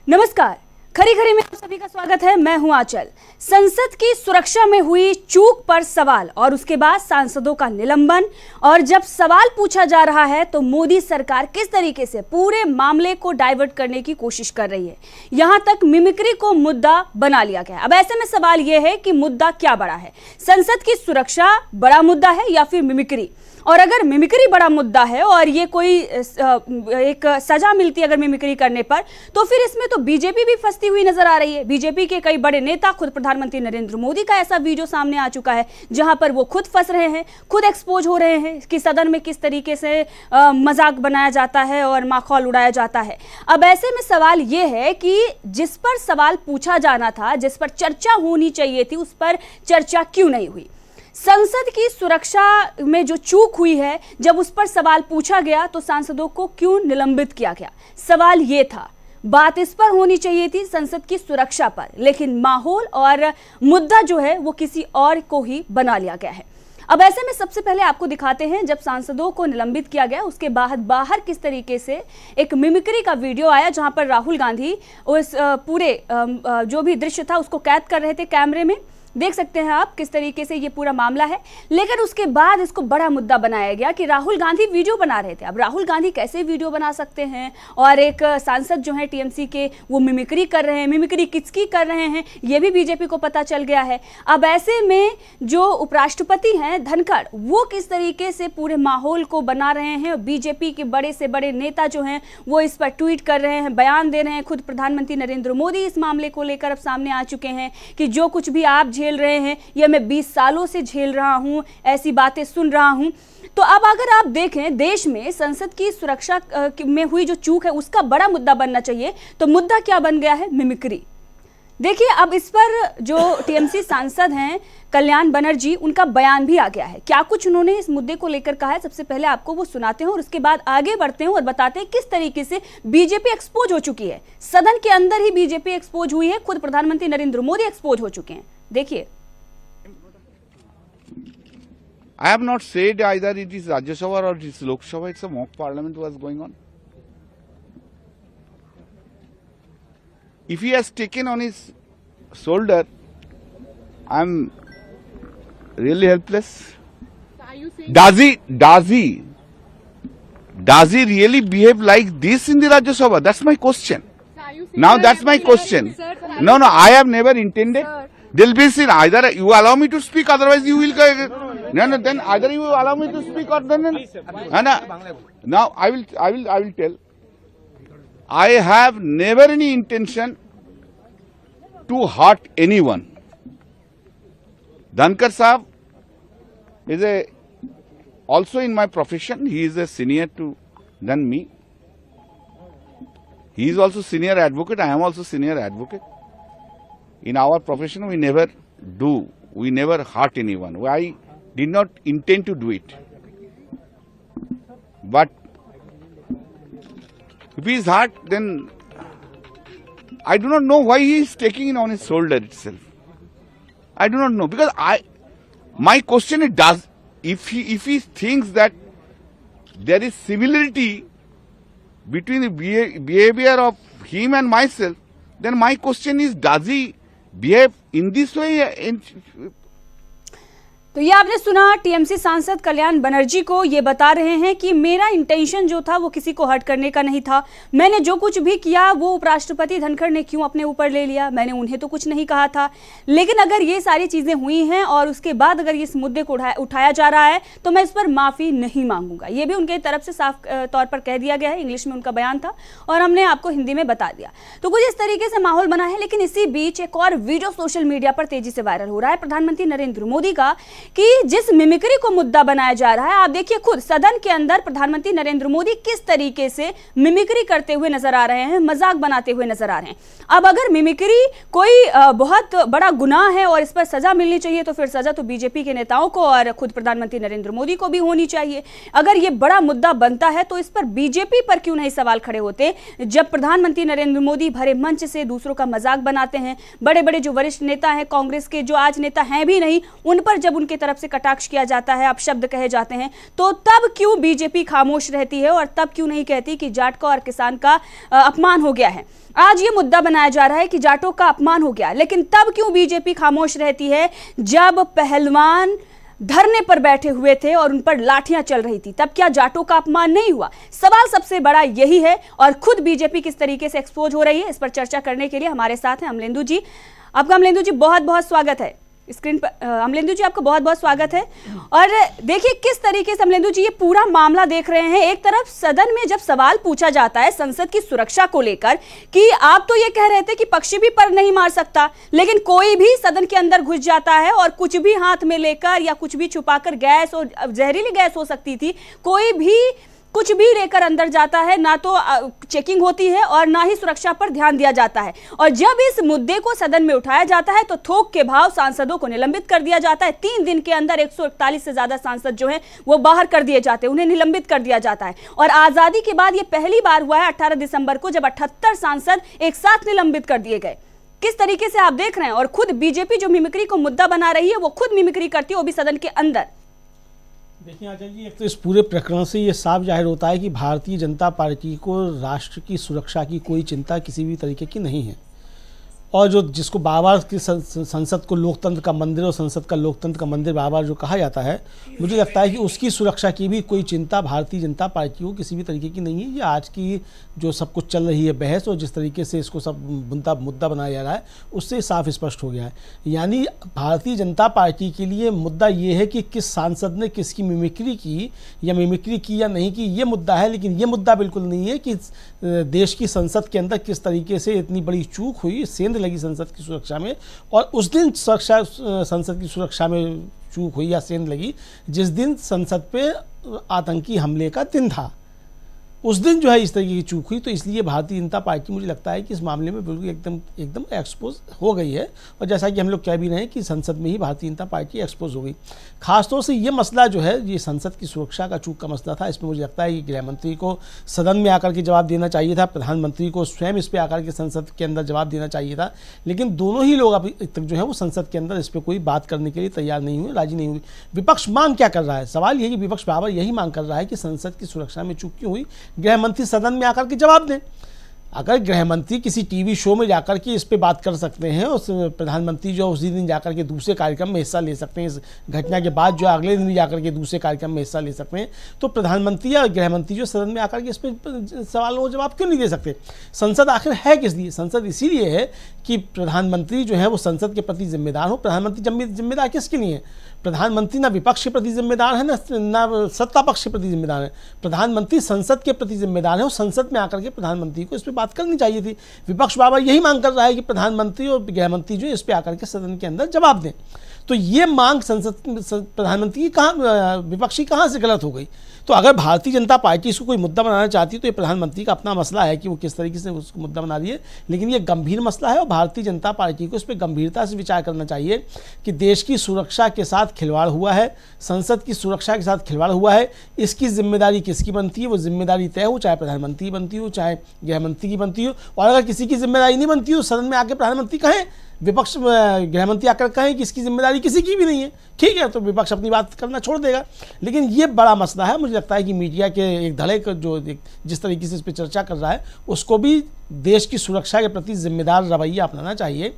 नमस्कार, खरी खरी में आप सभी का स्वागत है। मैं हूं आंचल। संसद की सुरक्षा में हुई चूक पर सवाल और उसके बाद सांसदों का निलंबन, और जब सवाल पूछा जा रहा है तो मोदी सरकार किस तरीके से पूरे मामले को डाइवर्ट करने की कोशिश कर रही है। यहां तक मिमिक्री को मुद्दा बना लिया गया। अब ऐसे में सवाल यह है कि मुद्दा क्या बड़ा है? संसद की सुरक्षा बड़ा मुद्दा है या फिर मिमिक्री? और अगर मिमिक्री बड़ा मुद्दा है और ये कोई एक सजा मिलती है अगर मिमिक्री करने पर, तो फिर इसमें तो बीजेपी भी फंसती हुई नजर आ रही है। बीजेपी के कई बड़े नेता, खुद प्रधानमंत्री नरेंद्र मोदी का ऐसा वीडियो सामने आ चुका है जहां पर वो खुद फंस रहे हैं, खुद एक्सपोज हो रहे हैं कि सदन में किस तरीके से मजाक बनाया जाता है और माखौल उड़ाया जाता है। अब ऐसे में सवाल ये है कि जिस पर सवाल पूछा जाना था, जिस पर चर्चा होनी चाहिए थी, उस पर चर्चा क्यों नहीं हुई? संसद की सुरक्षा में जो चूक हुई है, जब उस पर सवाल पूछा गया तो सांसदों को क्यों निलंबित किया गया? सवाल ये था। बात इस पर होनी चाहिए थी, संसद की सुरक्षा पर, लेकिन माहौल और मुद्दा जो है वो किसी और को ही बना लिया गया है। अब ऐसे में सबसे पहले आपको दिखाते हैं जब सांसदों को निलंबित किया गया, उसके बाद बाहर किस तरीके से एक मिमिक्री का वीडियो आया जहां पर राहुल गांधी उस पूरे जो भी दृश्य था उसको कैद कर रहे थे कैमरे में। देख सकते हैं आप किस तरीके से ये पूरा मामला है। लेकिन उसके बाद इसको बड़ा मुद्दा बनाया गया कि राहुल गांधी वीडियो बना रहे थे। अब राहुल गांधी कैसे वीडियो बना सकते हैं और एक सांसद जो है टीएमसी के, वो मिमिक्री कर रहे हैं। मिमिक्री किसकी कर रहे हैं ये भी बीजेपी को पता चल गया है। अब ऐसे में जो उपराष्ट्रपति हैं धनखड़, वो किस तरीके से पूरे माहौल को बना रहे हैं। बीजेपी के बड़े से बड़े नेता जो हैं वो इस पर ट्वीट कर रहे हैं, बयान दे रहे हैं। खुद प्रधानमंत्री नरेंद्र मोदी इस मामले को लेकर अब सामने आ चुके हैं कि जो कुछ भी आप झेल रहे हैं ये मैं 20 सालों से झेल रहा हूं, ऐसी बातें सुन रहा हूं। तो अब अगर आप देखें, देश में संसद की सुरक्षा में हुई जो चूक है उसका बड़ा मुद्दा बनना चाहिए, तो मुद्दा क्या बन गया है? मिमिक्री। देखिए, अब इस पर जो टीएमसी सांसद हैं कल्याण बनर्जी, उनका बयान भी आ गया है। क्या कुछ उन्होंने इस मुद्दे को लेकर कहा है, सबसे पहले आपको वो सुनाते हैं और उसके बाद आगे बढ़ते हैं और बताते हैं किस तरीके से बीजेपी एक्सपोज हो चुकी है। सदन के अंदर ही बीजेपी एक्सपोज हुई है, खुद प्रधानमंत्री नरेंद्र मोदी एक्सपोज हो चुके हैं। देखिए, I have not said either it is Rajya Sabha or it is Lok Sabha, it's a mock parliament was going on. If he has taken on his shoulder, I am really helpless. Does he really behave like this in the Rajya Sabha? That's my question. Now that's my question. No, I have never intended. There will be sin. Either you allow me to speak, otherwise you will. No. Then either you allow me to speak or then. Now I will tell. I have never any intention to hurt anyone. Dhankar Sahab is also in my profession. He is a senior than me. He is also senior advocate. I am also senior advocate. In our profession, we never hurt anyone. I did not intend to do it. But if he is hurt, then I do not know why he is taking it on his shoulder itself. I do not know, because my question is, if he thinks that there is similarity between the behavior of him and myself, then my question is, does he behave in this way? तो ये आपने सुना TMC सांसद कल्याण बनर्जी को। ये बता रहे हैं कि मेरा इंटेंशन जो था वो किसी को हर्ट करने का नहीं था। मैंने जो कुछ भी किया वो उपराष्ट्रपति धनखड़ ने क्यों अपने ऊपर ले लिया, मैंने उन्हें तो कुछ नहीं कहा था। लेकिन अगर ये सारी चीजें हुई हैं और उसके बाद अगर इस मुद्दे को उठाया जा रहा है तो मैं इस पर माफी नहीं मांगूंगा। ये भी उनके तरफ से साफ तौर पर कह दिया गया है। इंग्लिश में उनका बयान था और हमने आपको हिंदी में बता दिया। तो कुछ इस तरीके से माहौल बना है। लेकिन इसी बीच एक और वीडियो सोशल मीडिया पर तेजी से वायरल हो रहा है प्रधानमंत्री नरेंद्र मोदी का, कि जिस मिमिक्री को मुद्दा बनाया जा रहा है। आप देखिए, खुद सदन के अंदर प्रधानमंत्री नरेंद्र मोदी किस तरीके से मिमिक्री करते हुए नजर आ रहे हैं, मजाक बनाते हुए नजर आ रहे हैं। अब अगर मिमिक्री कोई बहुत बड़ा गुनाह है और इस पर सजा मिलनी चाहिए, तो फिर सजा तो बीजेपी के नेताओं को और खुद प्रधानमंत्री नरेंद्र मोदी को भी होनी चाहिए। अगर ये बड़ा मुद्दा बनता है तो इस पर बीजेपी पर क्यों नहीं सवाल खड़े होते, जब प्रधानमंत्री नरेंद्र मोदी भरे मंच से दूसरों का मजाक बनाते हैं। बड़े बड़े जो वरिष्ठ नेता हैं कांग्रेस के, जो आज नेता हैं भी नहीं, उन पर जब उनके की तरफ से कटाक्ष किया जाता है, अपशब्द कहे जाते हैं, तो तब क्यों बीजेपी खामोश रहती है और तब क्यों नहीं कहती कि जाट का और किसान का अपमान हो गया है। आज ये मुद्दा बनाया जा रहा है कि जाटों का अपमान हो गया, लेकिन तब क्यों बीजेपी खामोश रहती है जब पहलवान धरने पर बैठे हुए थे और उन पर लाठियां चल रही थी, तब क्या जाटों का अपमान नहीं हुआ? सवाल सबसे बड़ा यही है और खुद बीजेपी किस तरीके से एक्सपोज हो रही है, इस पर चर्चा करने के लिए हमारे साथ हैं अमलेंदु जी। आपका अमलेंदु जी बहुत बहुत स्वागत है स्क्रीन पर। अमलेंदु जी आपका बहुत बहुत स्वागत है। और देखिए किस तरीके से अमलेंदु जी ये पूरा मामला देख रहे हैं। एक तरफ सदन में जब सवाल पूछा जाता है संसद की सुरक्षा को लेकर कि आप तो ये कह रहे थे कि पक्षी भी पर नहीं मार सकता, लेकिन कोई भी सदन के अंदर घुस जाता है और कुछ भी हाथ में लेकर या कुछ भी छुपाकर, गैस और जहरीली गैस हो सकती थी, कोई भी कुछ भी लेकर अंदर जाता है, ना तो चेकिंग होती है और ना ही सुरक्षा पर ध्यान दिया जाता है। और जब इस मुद्दे को सदन में उठाया जाता है तो थोक के भाव सांसदों को निलंबित कर दिया जाता है। 3 दिन के अंदर 141 से ज्यादा सांसद जो हैं वो बाहर कर दिए जाते हैं, उन्हें निलंबित कर दिया जाता है। और आजादी के बाद ये पहली बार हुआ है 18 दिसंबर को, जब 78 सांसद एक साथ निलंबित कर दिए गए। किस तरीके से आप देख रहे हैं? और खुद बीजेपी जो मिमिक्री को मुद्दा बना रही है वो खुद मिमिक्री करती है, वो भी सदन के अंदर। देखिए आचार्य जी, एक तो इस पूरे प्रकरण से ये साफ जाहिर होता है कि भारतीय जनता पार्टी को राष्ट्र की सुरक्षा की कोई चिंता किसी भी तरीके की नहीं है। और जो जिसको बार बार की संसद को लोकतंत्र का मंदिर और संसद का लोकतंत्र का मंदिर बार बार जो कहा जाता है, मुझे लगता है कि उसकी सुरक्षा की भी कोई चिंता भारतीय जनता पार्टी को किसी भी तरीके की नहीं है। ये आज की जो सब कुछ चल रही है बहस और जिस तरीके से इसको सब मुद्दा बनाया जा रहा है उससे साफ स्पष्ट हो गया है। यानी भारतीय जनता पार्टी के लिए मुद्दा ये है कि किस सांसद ने किसकी मिमिक्री की या नहीं की, ये मुद्दा है। लेकिन ये मुद्दा बिल्कुल नहीं है कि देश की संसद के अंदर किस तरीके से इतनी बड़ी चूक हुई, सेंध लगी संसद की सुरक्षा में। और उस दिन संसद की सुरक्षा में चूक हुई या सेंध लगी जिस दिन संसद पे आतंकी हमले का दिन था, उस दिन जो है इस तरीके की चूक हुई। तो इसलिए भारतीय जनता पार्टी मुझे लगता है कि इस मामले में बिल्कुल एकदम एक्सपोज हो गई है। और जैसा कि हम लोग कह भी रहे हैं कि संसद में ही भारतीय जनता पार्टी एक्सपोज हो गई। खासतौर से ये मसला जो है, ये संसद की सुरक्षा का चूक का मसला था, इसमें मुझे लगता है कि गृह मंत्री को सदन में आकर के जवाब देना चाहिए था, प्रधानमंत्री को स्वयं इस पर आकर के संसद के अंदर जवाब देना चाहिए था। लेकिन दोनों ही लोग अभी तक जो है वो संसद के अंदर इस पर कोई बात करने के लिए तैयार नहीं हुए, राजी नहीं हुई। विपक्ष मांग क्या कर रहा है? सवाल यही कि विपक्ष बराबर यही मांग कर रहा है कि संसद की सुरक्षा में चूक क्यों हुई, गृह मंत्री सदन में आकर के जवाब दें। अगर गृह मंत्री किसी टीवी शो में जाकर के इस पे बात कर सकते हैं और प्रधानमंत्री जो उसी दिन जाकर के दूसरे कार्यक्रम में हिस्सा ले सकते हैं, इस घटना के बाद जो अगले दिन भी जाकर के दूसरे कार्यक्रम में हिस्सा ले सकते हैं, तो प्रधानमंत्री या गृह मंत्री जो सदन में आकर के इस पे सवालों का जवाब क्यों नहीं दे सकते? संसद आखिर है किस लिए? संसद इसीलिए है कि प्रधानमंत्री जो है वो संसद के प्रति जिम्मेदार हो। प्रधानमंत्री जिम्मेदार किसके लिए है? प्रधानमंत्री ना विपक्ष के प्रति जिम्मेदार है, ना सत्ता पक्ष के प्रति जिम्मेदार है। प्रधानमंत्री संसद के प्रति जिम्मेदार है और संसद में आकर के प्रधानमंत्री को इस पर बात करनी चाहिए थी। विपक्ष बार बार यही मांग कर रहा है कि प्रधानमंत्री और गृह मंत्री जो इस पर आकर के सदन के अंदर जवाब दें। तो ये मांग प्रधानमंत्री की कहाँ, विपक्षी कहाँ से गलत हो गई? तो अगर भारतीय जनता पार्टी इसको कोई मुद्दा बनाना चाहती है तो ये प्रधानमंत्री का अपना मसला है कि वो किस तरीके से उसको मुद्दा बना रही है। लेकिन ये गंभीर मसला है और भारतीय जनता पार्टी को इस पर गंभीरता से विचार करना चाहिए कि देश की सुरक्षा के साथ खिलवाड़ हुआ है, संसद की सुरक्षा के साथ खिलवाड़ हुआ है। इसकी जिम्मेदारी किसकी बनती है? वो जिम्मेदारी तय हो, चाहे प्रधानमंत्री बनती हो, चाहे गृह मंत्री की बनती हो। और अगर किसी की जिम्मेदारी नहीं बनती हो, सदन में आके प्रधानमंत्री कहें, विपक्ष गृह मंत्री आकर कहें कि इसकी जिम्मेदारी किसी की भी नहीं है, ठीक है, तो विपक्ष अपनी बात करना छोड़ देगा। लेकिन ये बड़ा मसला है। मुझे लगता है कि मीडिया के एक धड़े जो जिस तरीके से इस पर चर्चा कर रहा है उसको भी देश की सुरक्षा के प्रति जिम्मेदार रवैया अपनाना चाहिए।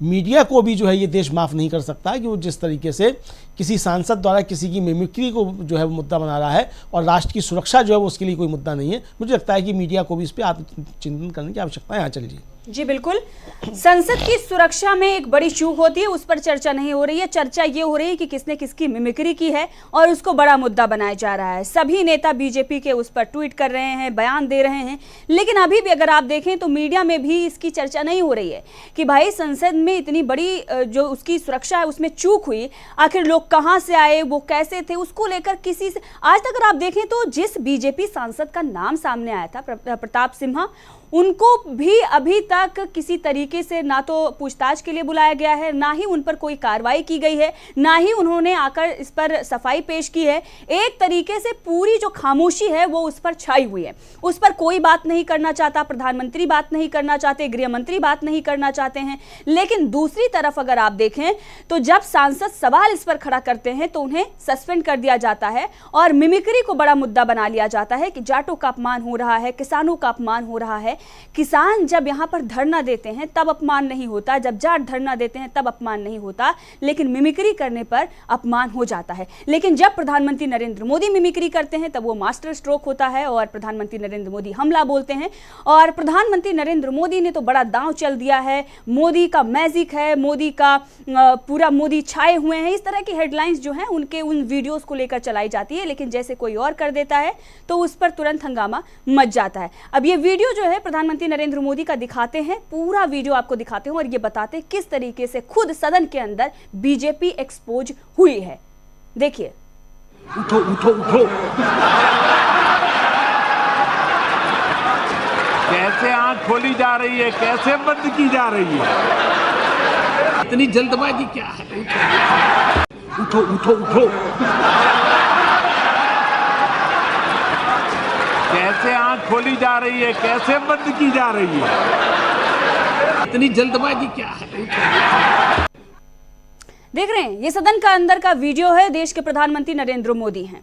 मीडिया को भी जो है ये देश माफ़ नहीं कर सकता कि वो जिस तरीके से किसी सांसद द्वारा किसी की मिमिक्री को जो है वो मुद्दा बना रहा है और राष्ट्र की सुरक्षा जो है वो उसके लिए कोई मुद्दा नहीं है। मुझे लगता है कि मीडिया को भी इस पर आत्मचिंतन करने की आवश्यकता है। यहाँ चलिए जी बिल्कुल, संसद की सुरक्षा में एक बड़ी चूक होती है, उस पर चर्चा नहीं हो रही है। चर्चा ये हो रही है कि किसने किसकी मिमिक्री की है और उसको बड़ा मुद्दा बनाया जा रहा है। सभी नेता बीजेपी के उस पर ट्वीट कर रहे हैं, बयान दे रहे हैं, लेकिन अभी भी अगर आप देखें तो मीडिया में भी इसकी चर्चा नहीं हो रही है कि भाई संसद में इतनी बड़ी जो उसकी सुरक्षा है उसमें चूक हुई, आखिर लोग कहाँ से आए, वो कैसे थे, उसको लेकर किसी से आज तक अगर आप देखें तो जिस बीजेपी सांसद का नाम सामने आया था प्रताप सिम्हा, उनको भी अभी तक किसी तरीके से ना तो पूछताछ के लिए बुलाया गया है, ना ही उन पर कोई कार्रवाई की गई है, ना ही उन्होंने आकर इस पर सफाई पेश की है। एक तरीके से पूरी जो खामोशी है वो उस पर छाई हुई है, उस पर कोई बात नहीं करना चाहता, प्रधानमंत्री बात नहीं करना चाहते, गृह मंत्री बात नहीं करना चाहते हैं। लेकिन दूसरी तरफ अगर आप देखें तो जब सांसद सवाल इस पर खड़ा करते हैं तो उन्हें सस्पेंड कर दिया जाता है और मिमिक्री को बड़ा मुद्दा बना लिया जाता है कि जाटों का अपमान हो रहा है, किसानों का अपमान हो रहा है। किसान जब यहां पर धरना देते हैं तब अपमान नहीं होता, जब जाट धरना देते हैं तब अपमान नहीं होता, लेकिन मिमिक्री करने पर अपमान हो जाता है। लेकिन जब प्रधानमंत्री नरेंद्र मोदी मिमिक्री करते हैं तब वो मास्टर स्ट्रोक होता है और प्रधानमंत्री नरेंद्र मोदी हमला बोलते हैं। और प्रधानमंत्री नरेंद्र मोदी ने तो बड़ा दांव चल दिया है, मोदी का मैजिक है, मोदी का पूरा मोदी छाए हुए हैं, इस तरह की हेडलाइंस जो हैं उनके उन वीडियोस को लेकर चलाई जाती है। लेकिन जैसे कोई और कर देता है तो उस पर तुरंत हंगामा मच जाता है। अब ये वीडियो जो है प्रधानमंत्री नरेंद्र मोदी का दिखाते हैं, पूरा वीडियो आपको दिखाते हैं और ये बताते हैं किस तरीके से खुद सदन के अंदर बीजेपी एक्सपोज हुई है। देखिए। उठो उठो उठो, कैसे आंख खोली जा रही है, कैसे बंद की जा रही है, इतनी जल्दबाजी क्या है? उठो उठो उठो, कैसे आंख खोली जा रही है, कैसे बंद की जा रही है, इतनी जल्दबाजी क्या है? देख रहे हैं ये सदन का अंदर का वीडियो है, देश के प्रधानमंत्री नरेंद्र मोदी हैं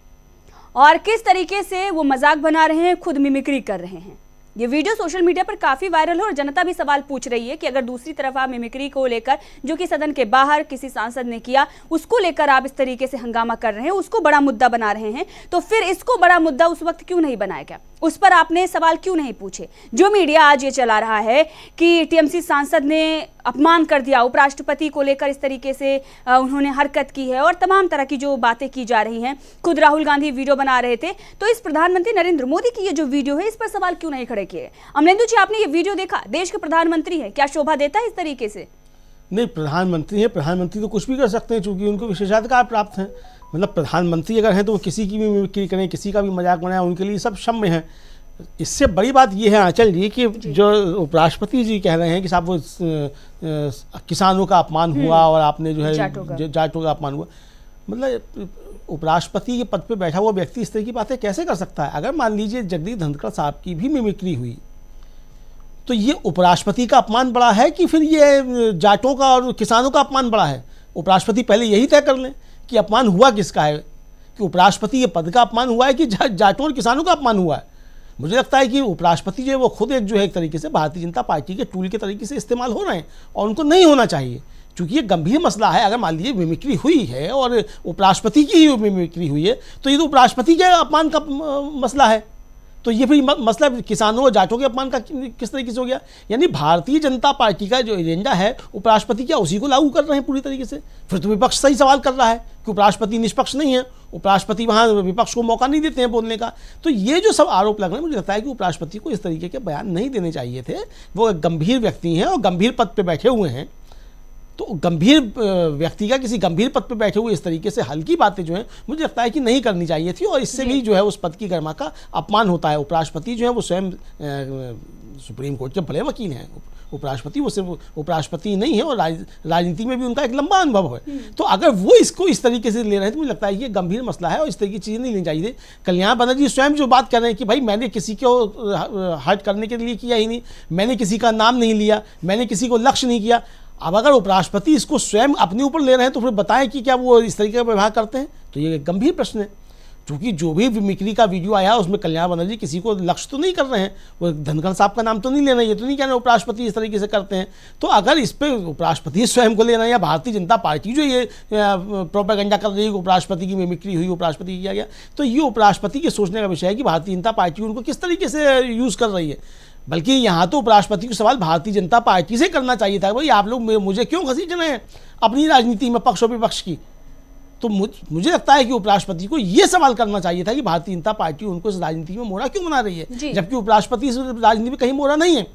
और किस तरीके से वो मजाक बना रहे हैं, खुद मिमिक्री कर रहे हैं। ये वीडियो सोशल मीडिया पर काफी वायरल है और जनता भी सवाल पूछ रही है कि अगर दूसरी तरफ आप मिमिक्री को लेकर, जो कि सदन के बाहर किसी सांसद ने किया, उसको लेकर आप इस तरीके से हंगामा कर रहे हैं, उसको बड़ा मुद्दा बना रहे हैं, तो फिर इसको बड़ा मुद्दा उस वक्त क्यों नहीं बनाया गया, उस पर आपने सवाल क्यों नहीं पूछे? जो मीडिया आज ये चला रहा है कि टीएमसी सांसद ने अपमान कर दिया, उपराष्ट्रपति को लेकर इस तरीके से उन्होंने हरकत की है और तमाम तरह की जो बातें की जा रही हैं, खुद राहुल गांधी वीडियो बना रहे थे, तो इस प्रधानमंत्री नरेंद्र मोदी की ये जो वीडियो है इस पर सवाल क्यों नहीं खड़े किए? अमलेंदु जी, आपने ये वीडियो देखा, देश के प्रधानमंत्री है, क्या शोभा देता है इस तरीके से? नहीं, प्रधानमंत्री है, प्रधानमंत्री तो कुछ भी कर सकते हैं क्योंकि उनको विशेषाधिकार प्राप्त हैं। मतलब प्रधानमंत्री अगर हैं तो वो किसी की भी मिमिक्री करें, किसी का भी मजाक बनाए, उनके लिए सब क्षम्य है। इससे बड़ी बात यह है आंचल जी कि जो उपराष्ट्रपति जी कह रहे हैं कि साहब वो किसानों का अपमान हुआ और आपने जो है जाटों का अपमान हुआ, मतलब उपराष्ट्रपति के पद पे बैठा हुआ व्यक्ति इस तरह की बातें कैसे कर सकता है? अगर मान लीजिए जगदीप धनखड़ साहब की भी मिमिक्री हुई तो ये उपराष्ट्रपति का अपमान बड़ा है कि फिर ये जाटों का और किसानों का अपमान बड़ा है? उपराष्ट्रपति पहले यही तय कर लें कि अपमान हुआ किसका है, कि उपराष्ट्रपति के पद का अपमान हुआ है कि जाटों और किसानों का अपमान हुआ है। मुझे लगता है कि उपराष्ट्रपति जो है वो खुद एक तरीके से भारतीय जनता पार्टी के टूल के तरीके से इस्तेमाल हो रहे हैं और उनको नहीं होना चाहिए, क्योंकि ये गंभीर मसला है। अगर मान लीजिए मिमिक्री हुई है और उपराष्ट्रपति की ही मिमिक्री हुई है तो ये तो उपराष्ट्रपति के अपमान का मसला है, तो ये फिर मसला किसानों और जाटों के अपमान का किस तरीके से हो गया? यानी भारतीय जनता पार्टी का जो एजेंडा है उपराष्ट्रपति क्या उसी को लागू कर रहे हैं पूरी तरीके से? फिर तो विपक्ष सही सवाल कर रहा है कि उपराष्ट्रपति निष्पक्ष नहीं है, उपराष्ट्रपति वहाँ विपक्ष को मौका नहीं देते हैं बोलने का। तो ये जो सब आरोप लग रहे हैं, मुझे लगता है कि उपराष्ट्रपति को इस तरीके के बयान नहीं देने चाहिए थे। वो एक गंभीर व्यक्ति हैं और गंभीर पद पर बैठे हुए हैं, तो गंभीर व्यक्ति का किसी गंभीर पद पे बैठे हुए इस तरीके से हल्की बातें जो हैं मुझे लगता है कि नहीं करनी चाहिए थी और इससे भी जो है उस पद की गरिमा का अपमान होता है। उपराष्ट्रपति जो है वो स्वयं सुप्रीम कोर्ट के बड़े वकील हैं, उपराष्ट्रपति वो सिर्फ उपराष्ट्रपति नहीं है और राजनीति में भी उनका एक लंबा अनुभव है। तो अगर वो इसको इस तरीके से ले रहे हैं तो मुझे लगता है ये गंभीर मसला है और इस तरह की चीज़ें नहीं लेनी चाहिए। कल्याण बनर्जी स्वयं जो बात कर रहे हैं कि भाई मैंने किसी को हर्ट करने के लिए किया ही नहीं, मैंने किसी का नाम नहीं लिया, मैंने किसी को लक्ष्य नहीं किया। अब अगर उपराष्ट्रपति इसको स्वयं अपने ऊपर ले रहे हैं तो फिर बताएं कि क्या वो इस तरीके का व्यवहार करते हैं? तो ये गंभीर प्रश्न है, क्योंकि जो भी मिमिक्री का वीडियो आया उसमें कल्याण बनर्जी किसी को लक्ष्य तो नहीं कर रहे हैं, वो धनखड़ साहब का नाम तो नहीं ले रहे हैं, ये तो नहीं कह रहे उपराष्ट्रपति इस तरीके से करते हैं। तो अगर इस पर उपराष्ट्रपति स्वयं को ले रहे हैं या भारतीय जनता पार्टी जो ये प्रोपेगेंडा कर रही है उपराष्ट्रपति की मिमिक्री हुई, उपराष्ट्रपति किया गया, तो ये उपराष्ट्रपति के सोचने का विषय है कि भारतीय जनता पार्टी उनको किस तरीके से यूज़ कर रही है। बल्कि यहाँ तो उपराष्ट्रपति को सवाल भारतीय जनता पार्टी से करना चाहिए था, भाई आप लोग मुझे क्यों घसीट रहे हैं अपनी राजनीति में पक्ष और विपक्ष की। तो मुझे लगता है कि उपराष्ट्रपति को ये सवाल करना चाहिए था कि भारतीय जनता पार्टी उनको इस राजनीति में मोहरा क्यों बना रही है, जबकि उपराष्ट्रपति इस राजनीति में कहीं मोहरा नहीं है।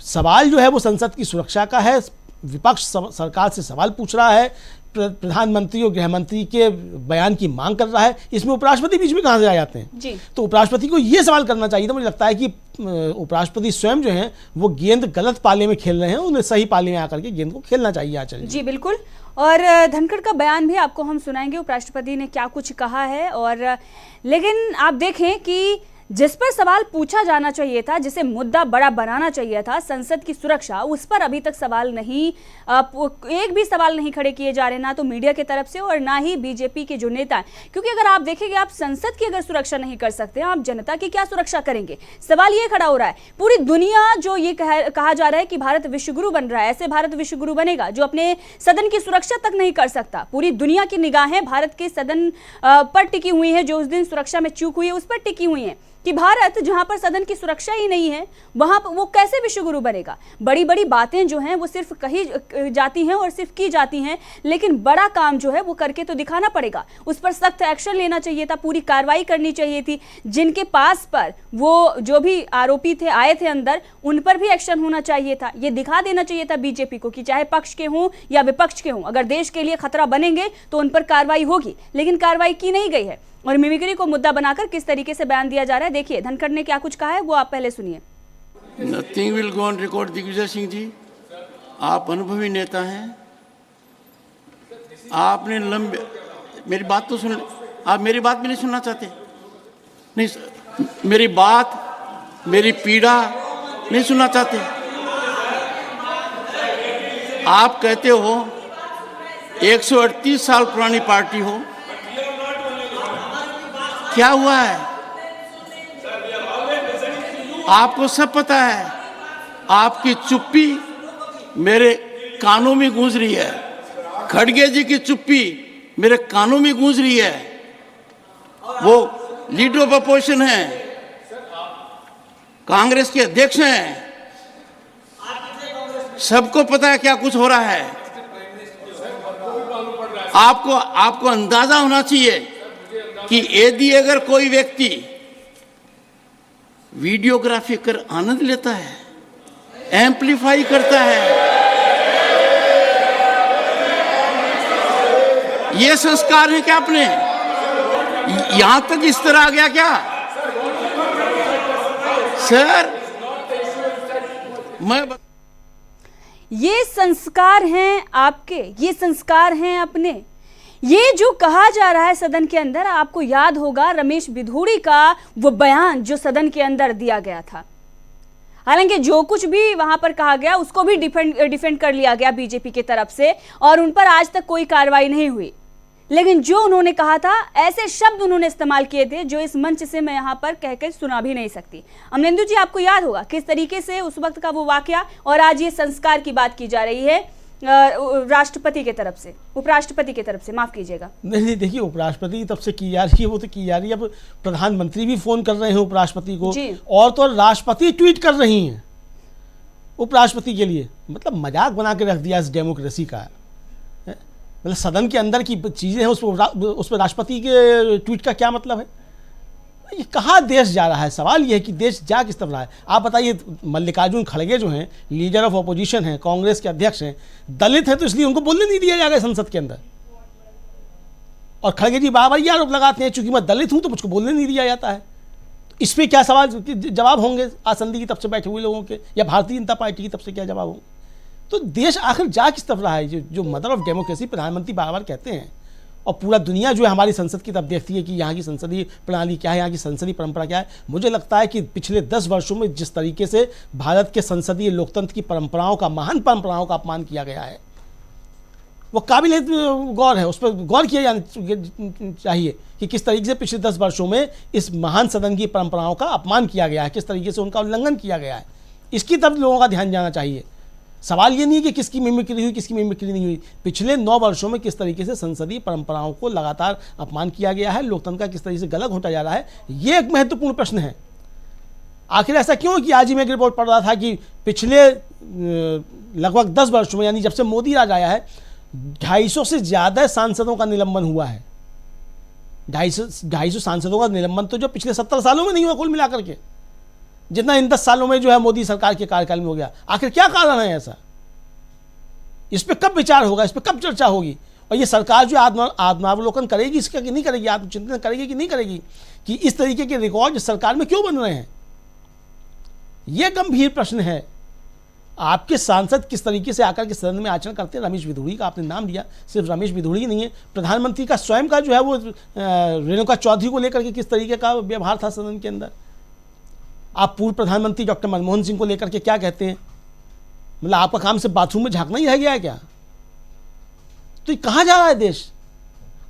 सवाल जो है वो संसद की सुरक्षा का है, विपक्ष सरकार से सवाल पूछ रहा है, प्रधानमंत्री और गृह मंत्री के बयान की मांग कर रहा है, इसमें उपराष्ट्रपति बीच में कहाँ से आ जाते हैं जी। तो उपराष्ट्रपति को ये सवाल करना चाहिए था। मुझे लगता है कि उपराष्ट्रपति स्वयं जो हैं वो गेंद गलत पाले में खेल रहे हैं, उन्हें सही पाले में आकर के गेंद को खेलना चाहिए आचार्य जी बिल्कुल। और धनखड़ का बयान भी आपको हम सुनाएंगे, उपराष्ट्रपति ने क्या कुछ कहा है। और लेकिन आप देखें कि जिस पर सवाल पूछा जाना चाहिए था, जिसे मुद्दा बड़ा बनाना चाहिए था, संसद की सुरक्षा, उस पर अभी तक सवाल नहीं, एक भी सवाल नहीं खड़े किए जा रहे, ना तो मीडिया की तरफ से और ना ही बीजेपी के जो नेता हैं। क्योंकि अगर आप देखेंगे, आप संसद की अगर सुरक्षा नहीं कर सकते, आप जनता की क्या सुरक्षा करेंगे? सवाल ये खड़ा हो रहा है। पूरी दुनिया जो ये कहा जा रहा है कि भारत विश्वगुरु बन रहा है, ऐसे भारत विश्वगुरु बनेगा जो अपने सदन की सुरक्षा तक नहीं कर सकता। पूरी दुनिया की निगाहें भारत के सदन पर टिकी हुई है, जो उस दिन सुरक्षा में चूक हुई है उस पर टिकी हुई है कि भारत जहां पर सदन की सुरक्षा ही नहीं है, वहां पर वो कैसे विश्वगुरु बनेगा? बड़ी बड़ी बातें जो हैं वो सिर्फ कही जाती हैं और सिर्फ की जाती हैं, लेकिन बड़ा काम जो है वो करके तो दिखाना पड़ेगा। उस पर सख्त एक्शन लेना चाहिए था, पूरी कार्रवाई करनी चाहिए थी। जिनके पास पर वो जो भी आरोपी थे, आए थे अंदर, उन पर भी एक्शन होना चाहिए था। ये दिखा देना चाहिए था बीजेपी को कि चाहे पक्ष के हों या विपक्ष के हों, अगर देश के लिए खतरा बनेंगे तो उन पर कार्रवाई होगी। लेकिन कार्रवाई की नहीं गई है और मिमिक्री को मुद्दा बनाकर किस तरीके से बयान दिया जा रहा है, देखिए धनखड़ ने क्या कुछ कहा है, वो आप पहले सुनिए। Nothing will go on record. Digvijay Singh ji, आप अनुभवी नेता हैं, आपने लंबे, मेरी बात तो सुन, आप मेरी बात भी नहीं सुनना चाहते? नहीं, मेरी बात, मेरी पीड़ा नहीं सुनना चाहते? आप कहते हो 138 साल पुरानी पार्टी हो, क्या हुआ है? आपको सब पता है। आपकी चुप्पी मेरे कानों में गूंज रही है, खड़गे जी की चुप्पी मेरे कानों में गूंज रही है। वो लीडर ऑफ अपोजिशन है, कांग्रेस के अध्यक्ष हैं, सबको पता है क्या कुछ हो रहा है। आपको अंदाजा होना चाहिए कि यदि अगर कोई व्यक्ति वीडियोग्राफी कर आनंद लेता है, एम्पलीफाई करता है, ये संस्कार है क्या अपने? यहां तक इस तरह आ गया क्या सर? ये संस्कार हैं आपके, ये संस्कार हैं अपने। ये जो कहा जा रहा है सदन के अंदर, आपको याद होगा रमेश बिधूड़ी का वो बयान जो सदन के अंदर दिया गया था। हालांकि जो कुछ भी वहां पर कहा गया उसको भी डिफेंड कर लिया गया बीजेपी की तरफ से और उन पर आज तक कोई कार्रवाई नहीं हुई। लेकिन जो उन्होंने कहा था, ऐसे शब्द उन्होंने इस्तेमाल किए थे जो इस मंच से मैं यहां पर कहकर सुना भी नहीं सकती। अमलेंदु जी, आपको याद होगा किस तरीके से उस वक्त का वो वाकया, और आज ये संस्कार की बात की जा रही है राष्ट्रपति की तरफ से, उपराष्ट्रपति की तरफ से, माफ कीजिएगा। नहीं, देखिए उपराष्ट्रपति की तरफ से की जा रही है, वो तो की जा रही है। अब प्रधानमंत्री भी फोन कर रहे हैं उपराष्ट्रपति को, और तो राष्ट्रपति ट्वीट कर रही हैं उपराष्ट्रपति के लिए। मतलब मजाक बना के रख दिया इस डेमोक्रेसी का। मतलब सदन के अंदर की चीजें हैं, उस पर राष्ट्रपति के ट्वीट का क्या मतलब है? ये कहाँ देश जा रहा है? सवाल ये है कि देश जा किस तरफ रहा है। आप बताइए, मल्लिकार्जुन खड़गे जो हैं, लीडर ऑफ अपोजिशन हैं, कांग्रेस के अध्यक्ष हैं, दलित हैं, तो इसलिए उनको बोलने नहीं दिया जाएगा संसद के अंदर। और खड़गे जी बार बार ये आरोप लगाते हैं, चूंकि मैं दलित हूं तो मुझको बोलने नहीं दिया जाता है। तो इस पर क्या सवाल जवाब होंगे आसंदी की तरफ से बैठे हुए लोगों के, या भारतीय जनता पार्टी की तरफ से क्या जवाब होंगे? तो देश आखिर जा किस तरफ रहा है? जो मदर ऑफ डेमोक्रेसी प्रधानमंत्री बार बार कहते हैं, और पूरा दुनिया जो है हमारी संसद की तरफ देखती है कि यहाँ की संसदीय प्रणाली क्या है, यहाँ की संसदीय परंपरा क्या है। मुझे लगता है कि पिछले 10 वर्षों में जिस तरीके से भारत के संसदीय लोकतंत्र की परंपराओं का, महान परंपराओं का अपमान किया गया है, वो काबिल गौर है। उस पर गौर किया जाना चाहिए कि किस तरीके से पिछले 10 वर्षों में इस महान सदन की परंपराओं का अपमान किया गया है, किस तरीके से उनका उल्लंघन किया गया है। इसकी तरफ लोगों का ध्यान जाना चाहिए। सवाल ये नहीं है कि किसकी मिमिक्री हुई, किसकी मिमिक्री नहीं हुई। पिछले 9 वर्षों में किस तरीके से संसदीय परंपराओं को लगातार अपमान किया गया है, लोकतंत्र का किस तरीके से गलत होता जा रहा है, ये एक महत्वपूर्ण प्रश्न है। आखिर ऐसा क्यों कि आज ही मैं एक रिपोर्ट पढ़ रहा था कि पिछले लगभग 10 वर्षों में, यानी जब से मोदी राज आया है, 250 से ज़्यादा सांसदों का निलंबन हुआ है। 250 सांसदों का निलंबन तो जो पिछले 70 सालों में नहीं हुआ कुल मिलाकर के, जितना इन 10 सालों में जो है मोदी सरकार के कार्यकाल में हो गया। आखिर क्या कारण है ऐसा? इस पे कब विचार होगा, इस पे कब चर्चा होगी? और ये सरकार जो आत्मावलोकन करेगी इसका कि नहीं करेगी, आत्मचिंतन करेगी कि नहीं करेगी, कि इस तरीके के रिकॉर्ड सरकार में क्यों बन रहे हैं? यह गंभीर प्रश्न है। आपके सांसद किस तरीके से आकर के सदन में आचरण करते हैं। रमेश बिधूड़ी का आपने नाम लिया, सिर्फ रमेश बिधूड़ी नहीं है, प्रधानमंत्री का स्वयं का जो है वो रेणुका चौधरी को लेकर के किस तरीके का व्यवहार था सदन के अंदर। आप पूर्व प्रधानमंत्री डॉक्टर मनमोहन सिंह को लेकर के क्या कहते हैं? मतलब आपका काम सिर्फ बाथरूम में झांकना ही रह गया है क्या? तो ये कहाँ जा रहा है देश?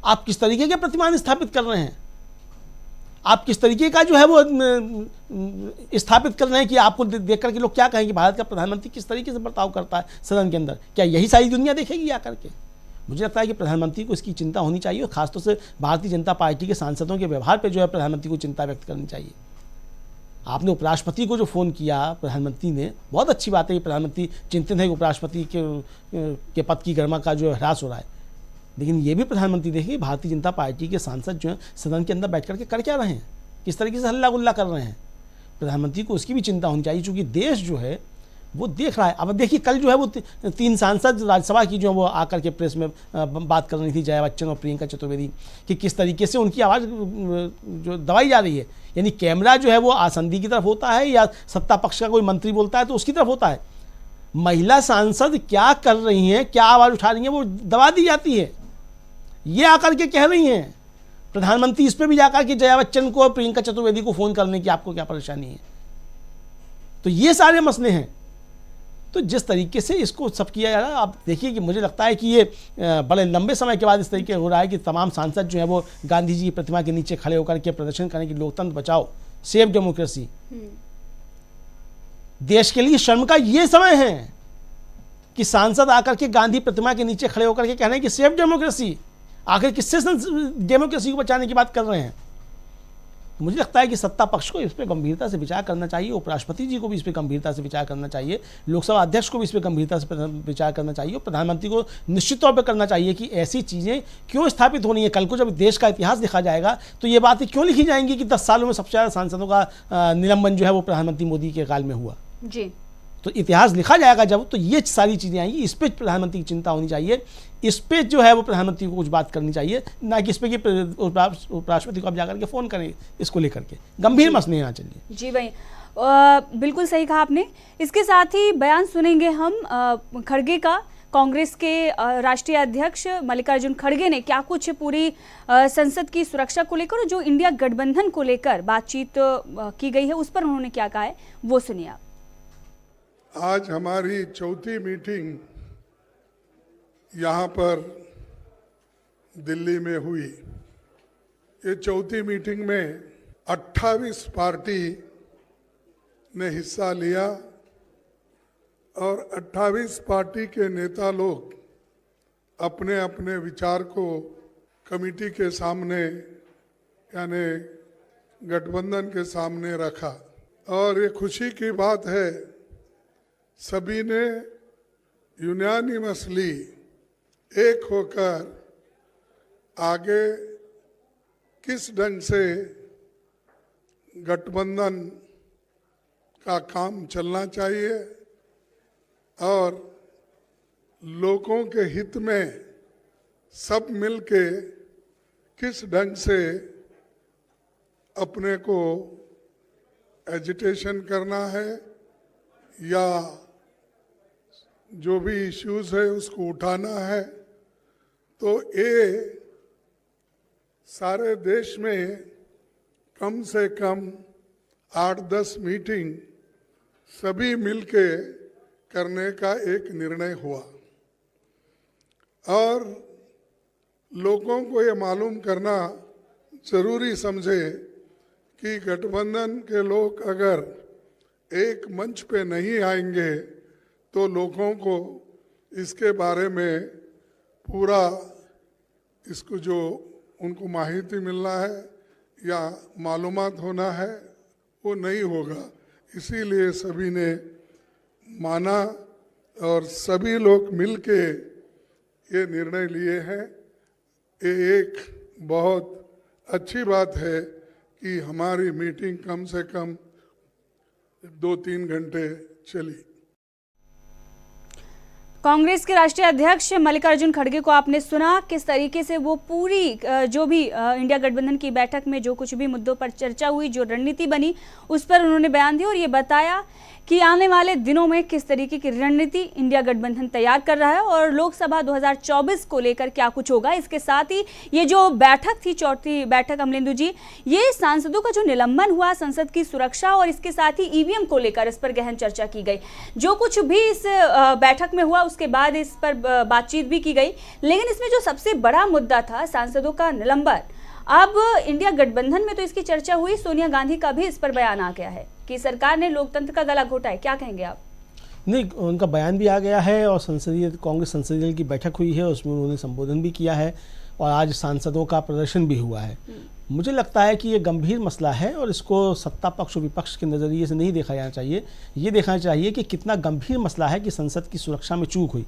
आप किस तरीके के प्रतिमान स्थापित कर रहे हैं? आप किस तरीके का जो है वो स्थापित कर रहे हैं कि आपको देख करके लोग क्या कहेंगे भारत का प्रधानमंत्री किस तरीके से बर्ताव करता है सदन के अंदर? क्या यही सारी दुनिया देखेगी आकर के? मुझे लगता है कि प्रधानमंत्री को इसकी चिंता होनी चाहिए और खासतौर से भारतीय जनता पार्टी के सांसदों के व्यवहार पर जो है प्रधानमंत्री को चिंता व्यक्त करनी चाहिए। आपने उपराष्ट्रपति को जो फ़ोन किया प्रधानमंत्री ने, बहुत अच्छी बात है कि प्रधानमंत्री चिंतित है कि उपराष्ट्रपति के पद की गरिमा का जो ह्रास हो रहा है, लेकिन ये भी प्रधानमंत्री देखिए भारतीय जनता पार्टी के सांसद जो हैं सदन के अंदर बैठ करके कर क्या रहे हैं, किस तरीके से हल्ला गुल्ला कर रहे हैं। प्रधानमंत्री को उसकी भी चिंता होनी चाहिए, क्योंकि देश जो है वो देख रहा है। अब देखिए कल जो है वो 3 सांसद राज्यसभा की जो है वो आकर के प्रेस में बात कर रही थी, जया बच्चन और प्रियंका चतुर्वेदी, कि किस तरीके से उनकी आवाज़ जो दबाई जा रही है। यानी कैमरा जो है वो आसंदी की तरफ होता है या सत्ता पक्ष का कोई मंत्री बोलता है तो उसकी तरफ होता है। महिला सांसद क्या कर रही हैं, क्या आवाज़ उठा रही हैं, वो दबा दी जाती है। ये आकर के कह रही हैं प्रधानमंत्री इस पर भी जाकर के जया बच्चन को और प्रियंका चतुर्वेदी को फ़ोन करने की आपको क्या परेशानी है? तो ये सारे मसले हैं। तो जिस तरीके से इसको सब किया जा रहा है, आप देखिए कि मुझे लगता है कि ये बड़े लंबे समय के बाद इस तरीके हो रहा है कि तमाम सांसद जो है वो गांधी जी की प्रतिमा के नीचे खड़े होकर के प्रदर्शन करें कि लोकतंत्र बचाओ, सेव डेमोक्रेसी। देश के लिए शर्म का ये समय है कि सांसद आकर के गांधी प्रतिमा के नीचे खड़े होकर के कह रहे हैं कि सेव डेमोक्रेसी। आखिर किससे डेमोक्रेसी को बचाने की बात कर रहे हैं? मुझे लगता है कि सत्ता पक्ष को इस पर गंभीरता से विचार करना चाहिए, उपराष्ट्रपति जी को भी इस पर गंभीरता से विचार करना चाहिए, लोकसभा अध्यक्ष को भी इस पर गंभीरता से विचार करना चाहिए और प्रधानमंत्री को निश्चित तौर पर करना चाहिए कि ऐसी चीज़ें क्यों स्थापित होनी है। कल को जब देश का इतिहास लिखा जाएगा तो ये बातें क्यों लिखी जाएंगी कि 10 सालों में सबसे ज़्यादा सांसदों का निलंबन जो है वो प्रधानमंत्री मोदी के काल में हुआ। जी, तो इतिहास लिखा जाएगा जब, तो ये सारी चीज़ें आएंगी। इस पर प्रधानमंत्री की चिंता होनी चाहिए, इस पर जो है वो प्रधानमंत्री को कुछ बात करनी चाहिए, ना कि इस पर कि उपराष्ट्रपति को आप जाकर के फ़ोन करें इसको लेकर के। गंभीर मसले यहाँ चलिए। जी भाई, बिल्कुल सही कहा आपने। इसके साथ ही बयान सुनेंगे हम खड़गे का। कांग्रेस के राष्ट्रीय अध्यक्ष मल्लिकार्जुन खड़गे ने क्या कुछ पूरी संसद की सुरक्षा को लेकर और जो इंडिया गठबंधन को लेकर बातचीत की गई है उस पर उन्होंने क्या कहा है, वो सुनिए आप। आज हमारी चौथी मीटिंग यहाँ पर दिल्ली में हुई। ये चौथी मीटिंग में 28 पार्टी ने हिस्सा लिया और 28 पार्टी के नेता लोग अपने अपने विचार को कमेटी के सामने यानी गठबंधन के सामने रखा। और ये खुशी की बात है, सभी ने यूनानिमसली एक होकर आगे किस ढंग से गठबंधन का काम चलना चाहिए और लोगों के हित में सब मिलके किस ढंग से अपने को एजिटेशन करना है या जो भी इश्यूज है उसको उठाना है। तो ये सारे देश में कम से कम 8-10 मीटिंग सभी मिलके करने का एक निर्णय हुआ और लोगों को ये मालूम करना जरूरी समझे कि गठबंधन के लोग अगर एक मंच पे नहीं आएंगे तो लोगों को इसके बारे में पूरा इसको जो उनको माहिती मिलना है या मालूमात होना है वो नहीं होगा। इसीलिए सभी ने माना और सभी लोग मिलके ये निर्णय लिए हैं। ये एक बहुत अच्छी बात है कि हमारी मीटिंग कम से कम 2-3 घंटे चली। कांग्रेस के राष्ट्रीय अध्यक्ष मल्लिकार्जुन खड़गे को आपने सुना, किस तरीके से वो पूरी जो भी इंडिया गठबंधन की बैठक में जो कुछ भी मुद्दों पर चर्चा हुई, जो रणनीति बनी, उस पर उन्होंने बयान दिया और ये बताया कि आने वाले दिनों में किस तरीके की रणनीति इंडिया गठबंधन तैयार कर रहा है और लोकसभा 2024 को लेकर क्या कुछ होगा। इसके साथ ही ये जो बैठक थी, चौथी बैठक अमलेंदु जी, ये सांसदों का जो निलंबन हुआ, संसद की सुरक्षा और इसके साथ ही ईवीएम को लेकर इस पर गहन चर्चा की गई। जो कुछ भी इस बैठक में हुआ उसके बाद इस पर बातचीत भी की गई, लेकिन इसमें जो सबसे बड़ा मुद्दा था सांसदों का निलंबन, अब इंडिया गठबंधन में तो इसकी चर्चा हुई, सोनिया गांधी का भी इस पर बयान आ गया है कि सरकार ने लोकतंत्र का गला घोटा है। क्या कहेंगे आप? नहीं, उनका बयान भी आ गया है और कांग्रेस संसदीय दल की बैठक हुई है, उसमें उन्होंने संबोधन भी किया है और आज सांसदों का प्रदर्शन भी हुआ है। मुझे लगता है कि ये गंभीर मसला है और इसको सत्ता पक्ष और विपक्ष के नज़रिए से नहीं देखा जाना चाहिए। ये देखना चाहिए कि कितना गंभीर मसला है कि संसद की सुरक्षा में चूक हुई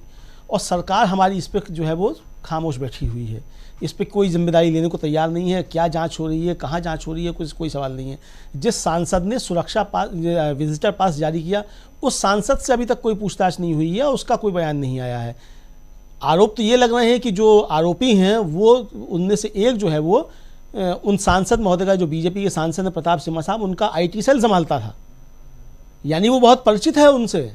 और सरकार हमारी इस पर जो है वो खामोश बैठी हुई है, इस पर कोई जिम्मेदारी लेने को तैयार नहीं है। क्या जांच हो रही है, कहाँ जांच हो रही है, कोई सवाल नहीं है। जिस सांसद ने सुरक्षा पास, विजिटर पास जारी किया, उस सांसद से अभी तक कोई पूछताछ नहीं हुई है, उसका कोई बयान नहीं आया है। आरोप तो ये लग रहे हैं कि जो आरोपी हैं वो उनमें से एक जो है वो उन सांसद महोदय का, जो बीजेपी के सांसद हैं प्रताप सिम्हा साहब, उनका IT सेल संभालता था, यानी वो बहुत परिचित है उनसे।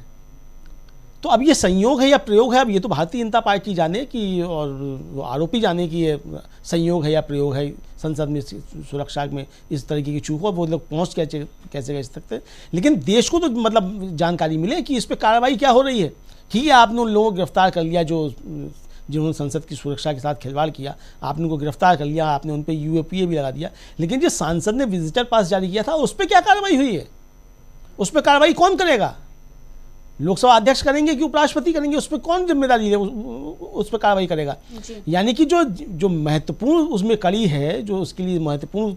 तो अब ये संयोग है या प्रयोग है, अब ये तो भारतीय जनता पार्टी जाने कि और आरोपी जाने कि ये संयोग है या प्रयोग है संसद में सुरक्षा में इस तरीके की चूक हो, वो लोग पहुँच कैसे कर सकते हैं। लेकिन देश को तो मतलब जानकारी मिले कि इस पर कार्रवाई क्या हो रही है। ठीक है, आपने उन लोगों को गिरफ्तार कर लिया जिन्होंने संसद की सुरक्षा के साथ खिलवाड़ किया, आपने उनको गिरफ्तार कर लिया, आपने उन पर UAPA भी लगा दिया, लेकिन जो सांसद ने विजिटर पास जारी किया था उस पर क्या कार्रवाई हुई है? उस पर कार्रवाई कौन करेगा? लोकसभा अध्यक्ष करेंगे कि उपराष्ट्रपति करेंगे? उस पर कौन जिम्मेदारी है, उस पर कार्रवाई करेगा? यानी कि जो महत्वपूर्ण उसमें कड़ी है, जो उसके लिए महत्वपूर्ण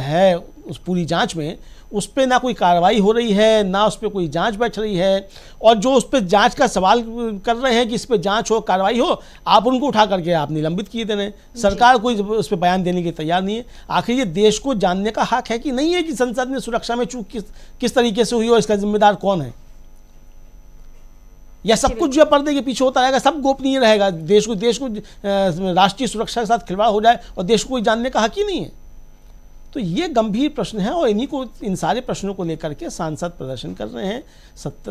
है उस पूरी जांच में, उस पर ना कोई कार्रवाई हो रही है, ना उस पर कोई जांच बैठ रही है। और जो उस पर जांच का सवाल कर रहे हैं कि इस पर जांच हो, कार्रवाई हो, आप उनको उठा करके आप निलंबित किए दे रहे हैं। सरकार कोई उस पर बयान देने की तैयार नहीं है। आखिर ये देश को जानने का हक है कि नहीं है कि संसद में सुरक्षा में चूक किस तरीके से हुई और इसका जिम्मेदार कौन है? या सब कुछ जो पर्दे के पीछे होता रहेगा, सब गोपनीय रहेगा, देश को राष्ट्रीय सुरक्षा के साथ खिलवाड़ हो जाए और देश को कोई जानने का हक ही नहीं है? तो ये गंभीर प्रश्न है और इन सारे प्रश्नों को लेकर के सांसद प्रदर्शन कर रहे हैं।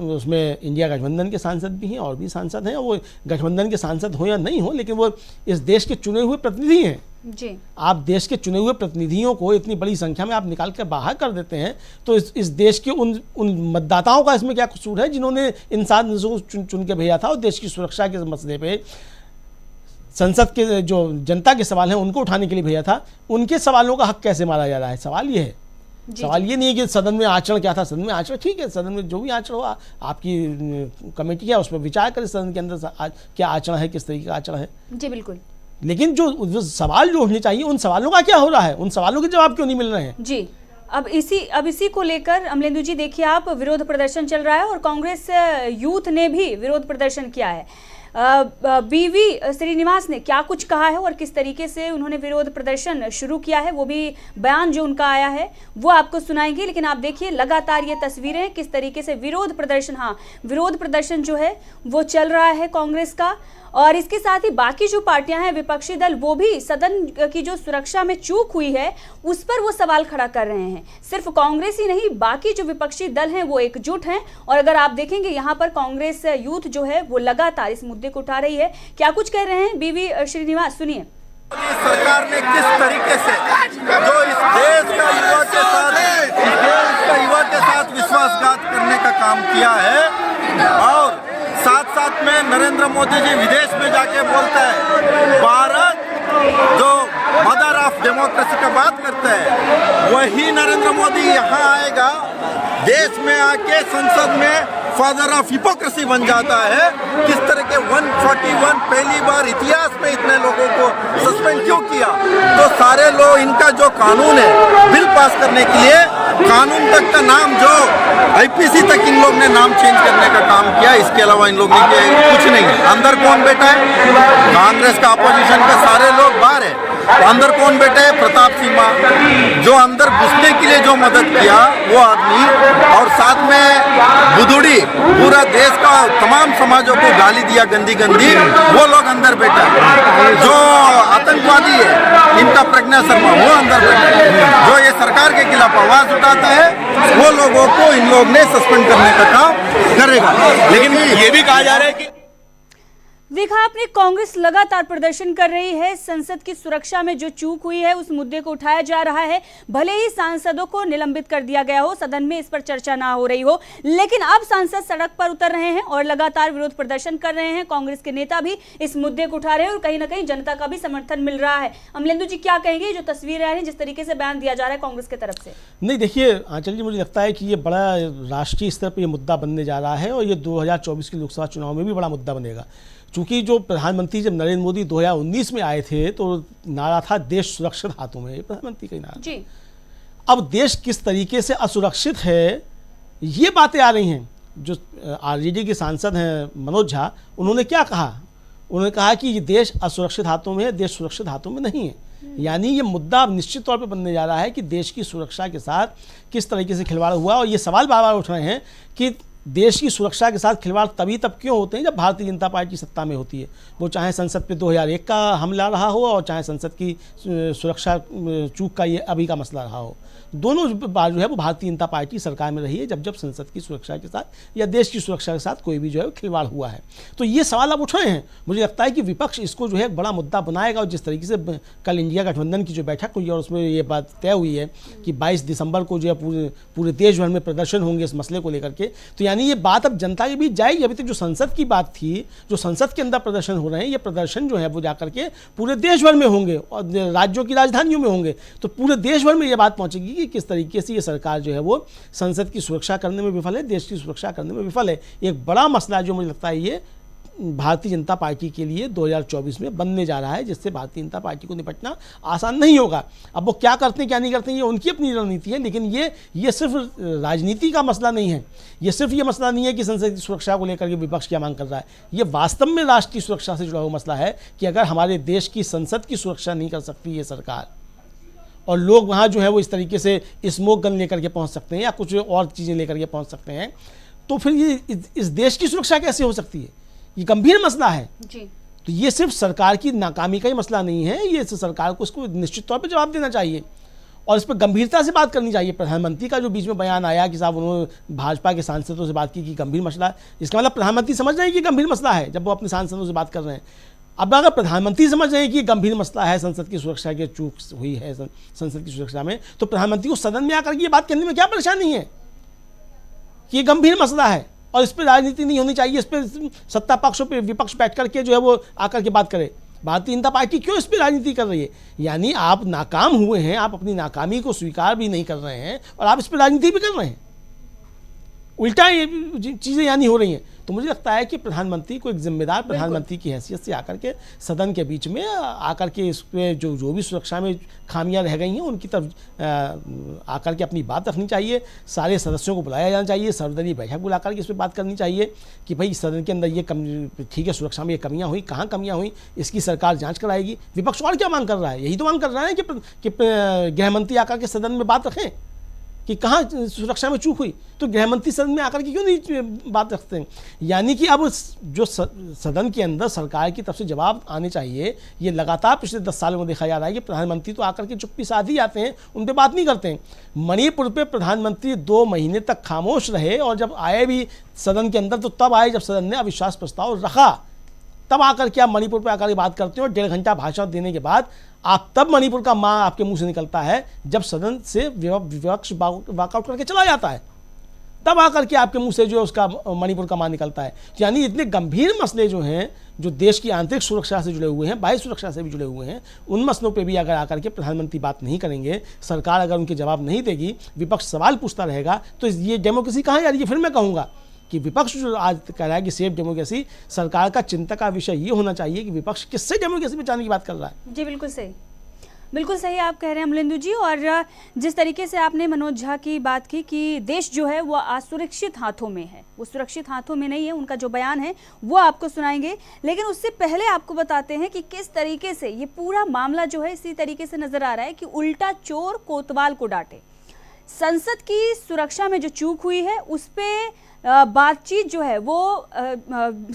उसमें इंडिया गठबंधन के सांसद भी हैं और भी सांसद हैं, वो गठबंधन के सांसद हो या नहीं हो, लेकिन वो इस देश के चुने हुए प्रतिनिधि हैं जी। आप देश के चुने हुए प्रतिनिधियों को इतनी बड़ी संख्या में आप निकाल कर बाहर कर देते हैं, तो इस देश के उन मतदाताओं का इसमें क्या कसूर है जिन्होंने इन सांसदों को चुन के भेजा था और देश की सुरक्षा के मसले पे संसद के जो जनता के सवाल हैं उनको उठाने के लिए भेजा था, उनके सवालों का हक कैसे मारा जा रहा है? सवाल ये है। सवाल ये नहीं है कि सदन में आचरण क्या था। सदन में आचरण ठीक है, सदन में जो भी आचरण हुआ, आपकी कमेटी है उस पर विचार करें सदन के अंदर क्या आचरण है, किस तरीके का आचरण है। जी बिल्कुल। लेकिन जो सवाल जो होने चाहिए, उन सवालों का क्या हो रहा है? उन सवालों के जवाब क्यों नहीं मिल रहे हैं? जी, अब इसी को लेकर अमलेंदु जी देखिए, आप विरोध प्रदर्शन चल रहा है और कांग्रेस यूथ ने भी विरोध प्रदर्शन किया है। BV श्रीनिवास ने क्या कुछ कहा है और किस तरीके से उन्होंने विरोध प्रदर्शन शुरू किया है, वो भी बयान जो उनका आया है वो आपको सुनाएंगे। लेकिन आप देखिए लगातार ये तस्वीरें किस तरीके से विरोध प्रदर्शन जो है वो चल रहा है कांग्रेस का। और इसके साथ ही बाकी जो पार्टियां हैं, विपक्षी दल, वो भी सदन की जो सुरक्षा में चूक हुई है उस पर वो सवाल खड़ा कर रहे हैं। सिर्फ कांग्रेस ही नहीं, बाकी जो विपक्षी दल हैं वो एकजुट हैं। और अगर आप देखेंगे यहाँ पर कांग्रेस यूथ जो है वो लगातार इस मुद्दे को उठा रही है। क्या कुछ कह रहे हैं BV श्रीनिवास, सुनिए। सरकार ने किस तरीके से जो इस देश का युवा के साथ विश्वासघात करने का काम किया है, और साथ में नरेंद्र मोदी जी विदेश में जाके बोलते हैं भारत जो मदर ऑफ डेमोक्रेसी का बात करते हैं, वही नरेंद्र मोदी यहाँ आएगा, देश में आके संसद में फादर ऑफ हिपोक्रेसी बन जाता है। किस तरह के 141 पहली बार इतिहास में इतने लोगों को सस्पेंड क्यों किया? तो सारे लोग, इनका जो कानून है बिल पास करने के लिए, कानून तक का नाम जो IPC तक इन लोग ने नाम चेंज करने का काम किया, इसके अलावा इन लोग ने कुछ नहीं है। अंदर कौन बैठा है? कांग्रेस का अपोजिशन का सारे लोग बाहर है। अंदर कौन बैठे हैं? प्रताप सिम्हा, जो अंदर घुसने के लिए जो मदद किया वो आदमी, और साथ में बुदुड़ी पूरा देश का तमाम समाजों को गाली दिया गंदी गंदी, वो लोग अंदर बैठा। जो आतंकवादी है इनका प्रज्ञा शर्मा, वो अंदर बैठा। जो ये सरकार के खिलाफ आवाज उठाता है वो लोगों को इन लोग ने सस्पेंड करने का काम करेगा। लेकिन ये भी कहा जा रहा है कि देखा आपने, कांग्रेस लगातार प्रदर्शन कर रही है। संसद की सुरक्षा में जो चूक हुई है उस मुद्दे को उठाया जा रहा है। भले ही सांसदों को निलंबित कर दिया गया हो, सदन में इस पर चर्चा ना हो रही हो, लेकिन अब सांसद सड़क पर उतर रहे हैं और लगातार विरोध प्रदर्शन कर रहे हैं। कांग्रेस के नेता भी इस मुद्दे को उठा रहे हैं और कहीं ना कहीं जनता का भी समर्थन मिल रहा है। अमलेंदु जी क्या कहेंगे, जो तस्वीर है जिस तरीके से बयान दिया जा रहा है कांग्रेस की तरफ से? नहीं, देखिए आंचल जी, मुझे लगता है कि ये बड़ा राष्ट्रीय स्तर पर यह मुद्दा बनने जा रहा है और ये 2024 के लोकसभा चुनाव में भी बड़ा मुद्दा बनेगा। चूंकि जो प्रधानमंत्री जब नरेंद्र मोदी 2019 में आए थे तो नारा था देश सुरक्षित हाथों में, ये प्रधानमंत्री का नारा जी। अब देश किस तरीके से असुरक्षित है ये बातें आ रही हैं। जो आरजेडी के सांसद हैं मनोज झा, उन्होंने क्या कहा? उन्होंने कहा कि ये देश असुरक्षित हाथों में है, देश सुरक्षित हाथों में नहीं है। यानी ये मुद्दा निश्चित तौर पर बनने जा रहा है कि देश की सुरक्षा के साथ किस तरीके से खिलवाड़ हुआ। और ये सवाल बार बार उठ रहे हैं कि देश की सुरक्षा के साथ खिलवाड़ तभी तब क्यों होते हैं जब भारतीय जनता पार्टी सत्ता में होती है। वो चाहे संसद पे 2001 का हमला रहा हो और चाहे संसद की सुरक्षा चूक का ये अभी का मसला रहा हो। दोनों बार जो है वो भारतीय जनता पार्टी सरकार में रही है जब जब संसद की सुरक्षा के साथ या देश की सुरक्षा के साथ कोई भी जो है खिलवाड़ हुआ है। तो ये सवाल अब उठ रहे हैं। मुझे लगता है कि विपक्ष इसको जो है एक बड़ा मुद्दा बनाएगा और जिस तरीके से कल इंडिया गठबंधन की जो बैठक हुई और उसमें ये बात तय हुई है कि 22 दिसंबर को जो है पूरे देश भर में प्रदर्शन होंगे इस मसले को लेकर के, तो यानी ये बात अब जनता के बीच जाएगी। अभी तक जो संसद की बात थी, जो संसद के अंदर प्रदर्शन हो रहे हैं, ये प्रदर्शन जो है वो जाकर के पूरे देश भर में होंगे और राज्यों की राजधानियों में होंगे। तो पूरे देश भर में ये बात पहुंचेगी कि किस तरीके से ये सरकार जो है वो संसद की सुरक्षा करने में विफल है, देश की सुरक्षा करने में विफल है। एक बड़ा मसला जो मुझे लगता है ये भारतीय जनता पार्टी के लिए 2024 में बनने जा रहा है, जिससे भारतीय जनता पार्टी को निपटना आसान नहीं होगा। अब वो क्या करते हैं क्या नहीं करते हैं ये उनकी अपनी रणनीति है, लेकिन ये सिर्फ राजनीति का मसला नहीं है। ये सिर्फ ये मसला नहीं है कि संसद की सुरक्षा को लेकर के विपक्ष क्या मांग कर रहा है। ये वास्तव में राष्ट्रीय सुरक्षा से जुड़ा हुआ मसला है कि अगर हमारे देश की संसद की सुरक्षा नहीं कर सकती ये सरकार और लोग वहाँ जो है वो इस तरीके से स्मोक गन लेकर के पहुँच सकते हैं या कुछ और चीज़ें लेकर के पहुँच सकते हैं, तो फिर ये इस देश की सुरक्षा कैसे हो सकती है? ये गंभीर मसला है जी। तो ये सिर्फ सरकार की नाकामी का ही मसला नहीं है, ये सरकार को इसको निश्चित तौर पे जवाब देना चाहिए और इस पर गंभीरता से बात करनी चाहिए। प्रधानमंत्री का जो बीच में बयान आया कि साहब उन्होंने भाजपा के सांसदों से बात की कि गंभीर मसला है, इसका मतलब प्रधानमंत्री समझ रहे हैं कि गंभीर मसला है जब वो अपने सांसदों से बात कर रहे हैं। अब अगर प्रधानमंत्री समझ रहे हैं कि गंभीर मसला है, संसद की सुरक्षा की चूक हुई है संसद की सुरक्षा में, तो प्रधानमंत्री को सदन में आकर के ये बात करने में क्या परेशानी है कि ये गंभीर मसला है और इस पर राजनीति नहीं होनी चाहिए, इस पर सत्ता पक्ष पे विपक्ष बैठ करके जो है वो आकर के बात करे। भारतीय जनता पार्टी क्यों इस पर राजनीति कर रही है? यानी आप नाकाम हुए हैं, आप अपनी नाकामी को स्वीकार भी नहीं कर रहे हैं और आप इस पर राजनीति भी कर रहे हैं। उल्टा ये चीज़ें यानी हो रही हैं। तो मुझे लगता है कि प्रधानमंत्री को एक जिम्मेदार प्रधानमंत्री की हैसियत से आकर के सदन के बीच में आकर के इस पे जो भी सुरक्षा में खामियां रह गई हैं उनकी तरफ आकर के अपनी बात रखनी चाहिए। सारे सदस्यों को बुलाया जाना चाहिए, सर्वदलीय बैठक बुला करके इस पर बात करनी चाहिए कि भाई सदन के अंदर ये ठीक है, सुरक्षा में ये कमियाँ हुई, कहाँ कमियाँ हुई, इसकी सरकार जाँच कराएगी। विपक्ष और क्या मांग कर रहा है? यही तो मांग कर रहा है कि गृह मंत्री आकर के सदन में बात रखें कि कहाँ सुरक्षा में चूक हुई। तो गृह मंत्री सदन में आकर के क्यों नहीं बात रखते हैं? यानी कि अब जो सदन के अंदर सरकार की तरफ से जवाब आने चाहिए। ये लगातार पिछले 10 सालों में देखा जा रहा है कि प्रधानमंत्री तो आकर के चुप्पी साध ही आते हैं, उन पर बात नहीं करते हैं। मणिपुर पे प्रधानमंत्री 2 महीने तक खामोश रहे और जब आए भी सदन के अंदर तो तब आए जब सदन ने अविश्वास प्रस्ताव रखा, तब आकर के आप मणिपुर पर आकर के बात करते हो और 1.5 घंटा भाषण देने के बाद आप तब मणिपुर का माँ आपके मुंह से निकलता है जब सदन से विपक्ष वॉकआउट करके चला जाता है, तब आकर के आपके मुंह से जो है उसका मणिपुर का माँ निकलता है। यानी इतने गंभीर मसले जो हैं, जो देश की आंतरिक सुरक्षा से जुड़े हुए हैं, बाह्य सुरक्षा से भी जुड़े हुए हैं, उन मसलों पे भी अगर आकर के प्रधानमंत्री बात नहीं करेंगे, सरकार अगर उनके जवाब नहीं देगी, विपक्ष सवाल पूछता रहेगा, तो ये डेमोक्रेसी कहाँ जा रही है? फिर मैं कहूँगा कि विपक्ष जो आज कह रहा है कि सेफ डेमोक्रेसी, सरकार का चिंता का विषय ये होना चाहिए कि विपक्ष किससे डेमोक्रेसी बचाने की बात कर रहा है। जी बिल्कुल सही। बिल्कुल सही आप कह रहे हैं अमलेंदु जी। और जिस तरीके से आपने मनोज झा की बात की कि देश जो है वो असुरक्षित हाथों में है, वो सुरक्षित हाथों में नहीं है, उनका जो बयान है वो आपको सुनाएंगे। लेकिन उससे पहले आपको बताते हैं कि किस तरीके से ये पूरा मामला जो है इसी तरीके से नजर आ रहा है कि उल्टा चोर कोतवाल को डांटे। संसद की सुरक्षा में जो चूक हुई है उस पर बातचीत जो है वो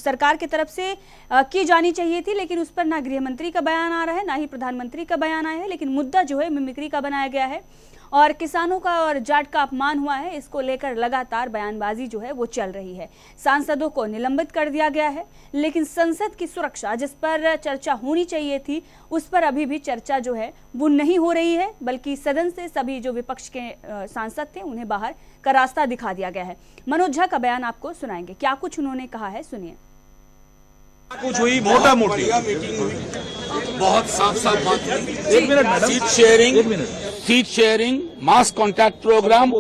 सरकार की तरफ से की जानी चाहिए थी, लेकिन उस पर ना गृह मंत्री का बयान आ रहा है, ना ही प्रधानमंत्री का बयान आया है। लेकिन मुद्दा जो है मिमिक्री का बनाया गया है और किसानों का और जाट का अपमान हुआ है, इसको लेकर लगातार बयानबाजी जो है वो चल रही है। सांसदों को निलंबित कर दिया गया है, लेकिन संसद की सुरक्षा जिस पर चर्चा होनी चाहिए थी उस पर अभी भी चर्चा जो है वो नहीं हो रही है, बल्कि सदन से सभी जो विपक्ष के सांसद थे उन्हें बाहर का रास्ता दिखा दिया गया है। मनोज झा का बयान आपको सुनाएंगे, क्या कुछ उन्होंने कहा है, सुनिए। कुछ हुई मोटा मोटी मीटिंग हुई, बहुत साफ साफ बात हुई। एक मिनट, सीट शेयरिंग, मास कॉन्टैक्ट प्रोग्राम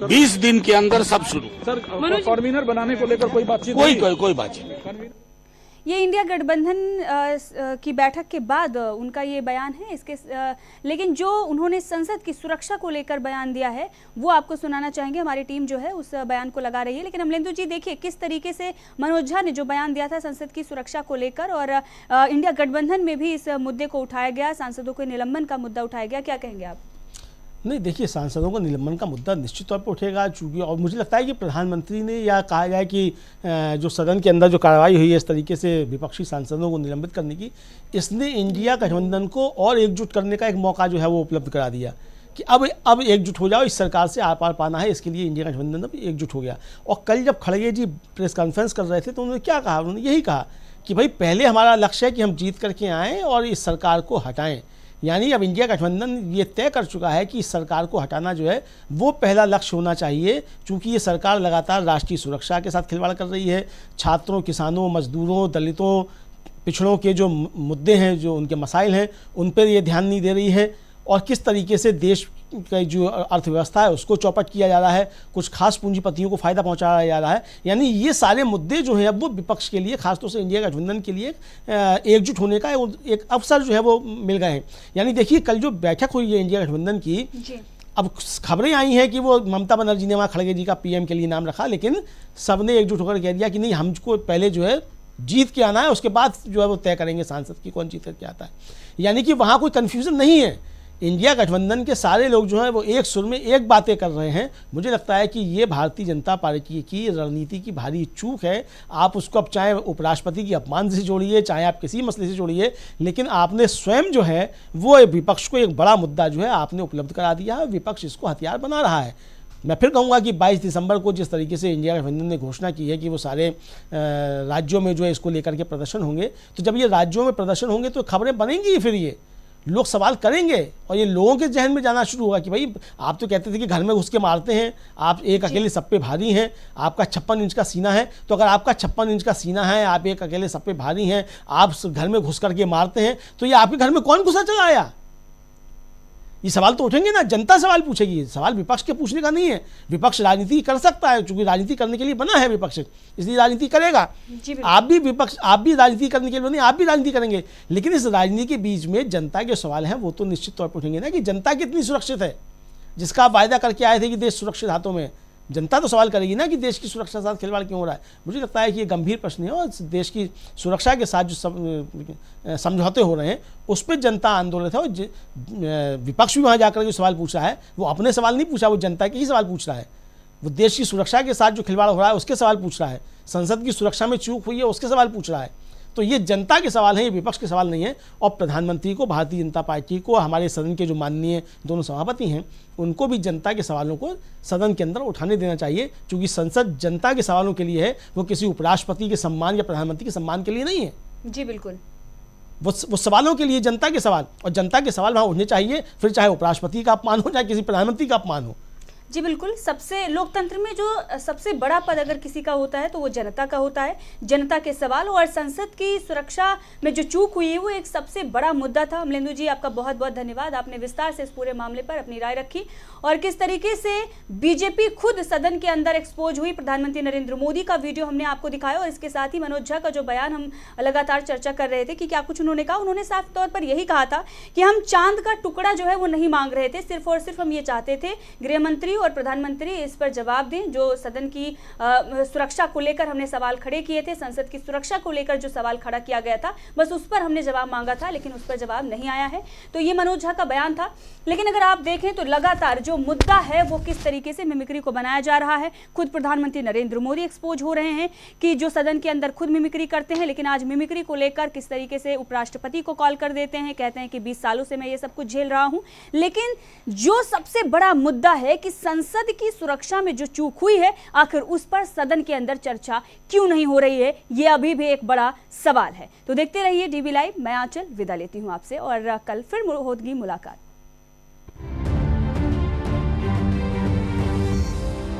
20 दिन के अंदर सब शुरू। सर, कन्वीनर बनाने को लेकर कोई बातचीत? कोई बातचीत नहीं। ये इंडिया गठबंधन की बैठक के बाद उनका ये बयान है। इसके लेकिन जो उन्होंने संसद की सुरक्षा को लेकर बयान दिया है वो आपको सुनाना चाहेंगे। हमारी टीम जो है उस बयान को लगा रही है। लेकिन अमलेंदु जी देखिए किस तरीके से मनोज झा ने जो बयान दिया था संसद की सुरक्षा को लेकर, और इंडिया गठबंधन में भी इस मुद्दे को उठाया गया, सांसदों के निलंबन का मुद्दा उठाया गया, क्या कहेंगे आप? नहीं, देखिए सांसदों का निलंबन का मुद्दा निश्चित तौर पर उठेगा, चूंकि और मुझे लगता है कि प्रधानमंत्री ने या कहा जाए कि जो सदन के अंदर जो कार्रवाई हुई है इस तरीके से विपक्षी सांसदों को निलंबित करने की, इसने इंडिया गठबंधन को और एकजुट करने का एक मौका जो है वो उपलब्ध करा दिया कि अब एकजुट हो जाओ, इस सरकार से आर पार पाना है, इसके लिए इंडिया गठबंधन अब एकजुट हो गया। और कल जब खड़गे जी प्रेस कॉन्फ्रेंस कर रहे थे तो उन्होंने क्या कहा? उन्होंने यही कहा कि भाई पहले हमारा लक्ष्य है कि हम जीत करके आएँ और इस सरकार को हटाएँ। यानी अब इंडिया गठबंधन ये तय कर चुका है कि इस सरकार को हटाना जो है वो पहला लक्ष्य होना चाहिए, क्योंकि ये सरकार लगातार राष्ट्रीय सुरक्षा के साथ खिलवाड़ कर रही है। छात्रों, किसानों, मजदूरों, दलितों, पिछड़ों के जो मुद्दे हैं, जो उनके मसाइल हैं, उन पर ये ध्यान नहीं दे रही है। और किस तरीके से देश की जो अर्थव्यवस्था है उसको चौपट किया जा रहा है, कुछ खास पूंजीपतियों को फ़ायदा पहुंचाया जा रहा है। यानी ये सारे मुद्दे जो हैं अब वो विपक्ष के लिए, खासतौर से इंडिया गठबंधन के लिए एकजुट होने का एक अवसर जो है वो मिल गए हैं। यानी देखिए कल जो बैठक हुई है इंडिया गठबंधन की, अब खबरें आई हैं कि वो ममता बनर्जी ने वहाँ खड़गे जी का पीएम के लिए नाम रखा, लेकिन सबने एकजुट होकर कह दिया कि नहीं, हमको पहले जो है जीत के आना है, उसके बाद जो है वो तय करेंगे सांसद की कौन जीत करके आता है। यानी कि वहाँ कोई कन्फ्यूज़न नहीं है। इंडिया गठबंधन के सारे लोग जो हैं वो एक सुर में एक बातें कर रहे हैं। मुझे लगता है कि ये भारतीय जनता पार्टी की रणनीति की भारी चूक है। आप उसको अब चाहे उपराष्ट्रपति की अपमान से जोड़िए, चाहे आप किसी मसले से जोड़िए, लेकिन आपने स्वयं जो है वो विपक्ष को एक बड़ा मुद्दा जो है आपने उपलब्ध करा दिया है। विपक्ष इसको हथियार बना रहा है। मैं फिर कहूँगा कि 22 दिसंबर को जिस तरीके से इंडिया गठबंधन ने घोषणा की है कि वो सारे राज्यों में जो है इसको लेकर के प्रदर्शन होंगे, तो जब ये राज्यों में प्रदर्शन होंगे तो खबरें बनेंगी, फिर ये लोग सवाल करेंगे और ये लोगों के जहन में जाना शुरू होगा कि भाई आप तो कहते थे कि घर में घुस के मारते हैं, आप एक अकेले सब पे भारी हैं, आपका 56 इंच का सीना है। तो अगर आपका 56 इंच का सीना है, आप एक अकेले सब पे भारी हैं, आप घर में घुस करके मारते हैं, तो ये आपके घर में कौन घुसा चला आया? ये सवाल तो उठेंगे ना, जनता सवाल पूछेगी। सवाल विपक्ष के पूछने का नहीं है। विपक्ष राजनीति कर सकता है, क्योंकि राजनीति करने के लिए बना है विपक्ष, इसलिए राजनीति करेगा। आप भी राजनीति करने के लिए बने, आप भी राजनीति करेंगे। लेकिन इस राजनीति के बीच में जनता के सवाल हैं, वो तो निश्चित तौर पर उठेंगे ना कि जनता कितनी सुरक्षित है, जिसका आप वायदा करके आए थे कि देश सुरक्षित हाथों में। जनता तो सवाल करेगी ना कि देश की सुरक्षा के साथ खिलवाड़ क्यों हो रहा है। मुझे लगता है कि ये गंभीर प्रश्न है और देश की सुरक्षा के साथ जो समझौते हो रहे हैं उस पर जनता आंदोलित है। और विपक्ष भी वहाँ जाकर जो सवाल पूछ रहा है वो अपने सवाल नहीं पूछा, वो जनता के ही सवाल पूछ रहा है। वो देश की सुरक्षा के साथ जो खिलवाड़ हो रहा है उसके सवाल पूछ रहा है, संसद की सुरक्षा में चूक हुई है उसके सवाल पूछ रहा है। तो ये जनता के सवाल हैं, ये विपक्ष के सवाल नहीं है। और प्रधानमंत्री को, भारतीय जनता पार्टी को, हमारे सदन के जो माननीय दोनों सभापति हैं उनको भी जनता के सवालों को सदन के अंदर उठाने देना चाहिए, क्योंकि संसद जनता के सवालों के लिए है, वो किसी उपराष्ट्रपति के सम्मान या प्रधानमंत्री के सम्मान के लिए नहीं है। जी बिल्कुल, वो सवालों के लिए, जनता के सवाल, और जनता के सवाल वहाँ उठने चाहिए, फिर चाहे उपराष्ट्रपति का अपमान हो चाहे किसी प्रधानमंत्री का अपमान हो। जी बिल्कुल, सबसे लोकतंत्र में जो सबसे बड़ा पद अगर किसी का होता है तो वो जनता का होता है। जनता के सवाल और संसद की सुरक्षा में जो चूक हुई है वो एक सबसे बड़ा मुद्दा था। अमलेंदु जी, आपका बहुत बहुत धन्यवाद, आपने विस्तार से इस पूरे मामले पर अपनी राय रखी और किस तरीके से बीजेपी खुद सदन के अंदर एक्सपोज हुई। प्रधानमंत्री नरेंद्र मोदी का वीडियो हमने आपको दिखाया और इसके साथ ही मनोज झा का जो बयान हम लगातार चर्चा कर रहे थे कि क्या कुछ उन्होंने कहा। उन्होंने साफ तौर पर यही कहा था कि हम चांद का टुकड़ा जो है वो नहीं मांग रहे थे, सिर्फ और सिर्फ हम ये चाहते थे गृह मंत्री और प्रधानमंत्री इस पर जवाब दें। जो सदन की सुरक्षा को लेकर हमने सवाल खड़े किए थे, संसद की सुरक्षा को लेकर जो सवाल खड़ा किया गया था, बस उस पर हमने जवाब मांगा था, लेकिन उस पर जवाब नहीं आया है। तो ये मनोज झा का बयान था। लेकिन अगर आप देखें तो लगातार जो मुद्दा है वो किस तरीके से मिमिक्री को बनाया जा रहा है। खुद प्रधानमंत्री नरेंद्र मोदी एक्सपोज हो रहे हैं कि जो सदन के अंदर खुद मिमिक्री करते हैं, लेकिन आज मिमिक्री को लेकर किस तरीके से उपराष्ट्रपति को कॉल कर देते हैं, कहते हैं कि 20 सालों से मैं ये सब कुछ झेल रहा हूं। लेकिन जो सबसे बड़ा मुद्दा है कि संसद की सुरक्षा में जो चूक हुई है, आखिर उस पर सदन के अंदर चर्चा क्यों नहीं हो रही है, ये अभी भी एक बड़ा सवाल है। तो देखते रहिए डीबी लाइव। मैं आंचल विदा लेती हूं आपसे और कल फिर होगी मुलाकात।